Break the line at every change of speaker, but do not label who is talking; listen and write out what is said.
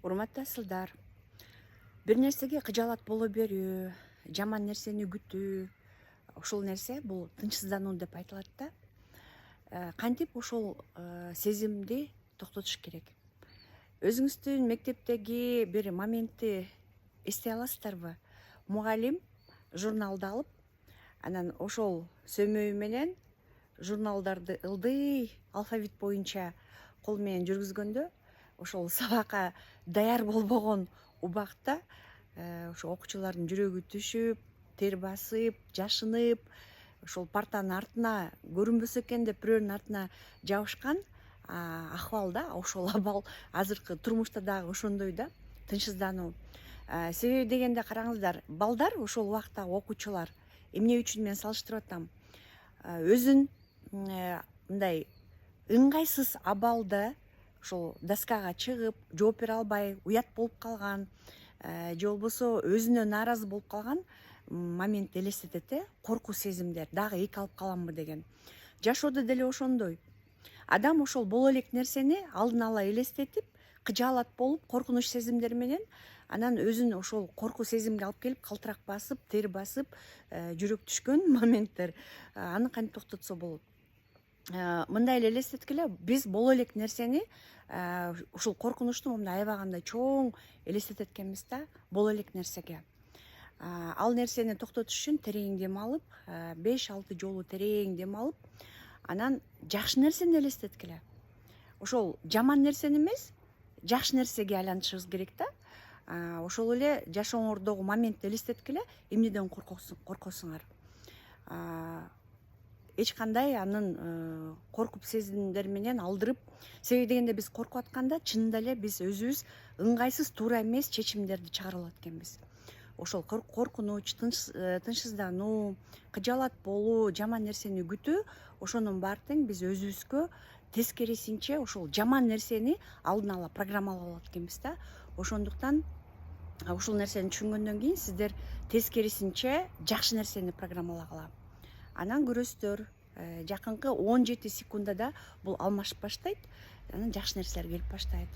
Урматтуу асылдар, бир нерсеге кыжаалат боло берүү, жаман нерсени күтүү, ошол нерсе бул тынчсыздануу деп айтылат да. Кантип ошол сезимди токтотуш керек? Өзүңүздүн мектептеги бир моментти эстей аласыздарбы? Мугалим журналды алып, анан ошол сөмөйү менен журналдарды ылдый алфавит боюнча кол менен жүргүзгөндө, ошол сабакка даяр болбогон убакта ошо окуучулардын жүрөгү түшүп, тер басып, жашынып, ошол партанын артына көрүнбөсө экен деп бирөөнүн артына жабышкан акыбалда, ошол абал азыркы турмушта дагы ошондой да, тынчсыздануу. Себеби дегенде караңыздар, балдар ошол убакта окуучулар эмне үчүн мен салыштырып атам? Өзүн мындай ыңгайсыз абалда ошол доскага чыгып, жооп бере албай, уят болуп калган, же болбосо өзүнө нааразы болуп калган моментти элестетет, коркуу сезимдер, дагы эки алып каламбы деген. Жашоодо деле ошондой. Адам ошол боло элек нерсени алдын ала элестетип, кыжаалат болуп, коркунуч сезимдер менен анан өзүн ошол коркуу сезимге алып келип, калтырак басып, тер басып, жүрөк түшкөн моменттер. Аны кантип токтотсо болот? Мындай эле элестеткиле, биз боло элек нерсени ушул коркунучту мындай аябагандай чоң элестетет экенбиз да, боло элек нерсеге. Ал нерсени токтотуш үчүн терең дем алып, 5-6 жолу терең дем алып, анан жакшы нерсени элестеткиле. Ошол жаман нерсени эмес, жакшы нерсеге айлантышыбыз керек да. Ошол эле жашооңордогу моментти элестеткиле, эмнеден коркосуңар. Эч кандай анын коркуп сезимдер менен алдырып, себеби дегенде биз коркуп атканда чынында эле биз өзүбүз ыңгайсыз, туура эмес чечимдерди чыгарып алат экенбиз. Ошол коркунуч, тынчсыздануу, кыжаалат болуу, жаман нерсени күтүү, ошонун баары тең биз өзүбүзгө тескерисинче ошол жаман нерсени алдын ала программалап алат экенбиз да. Ошондуктан ушул нерсени түшүнгөндөн кийин сиздер тескерисинче жакшы нерсени программалагыла. Анан көрөсүздөр, жакынкы 17 секундада бул алмашып баштайт, анан жакшы нерселер келип баштайт.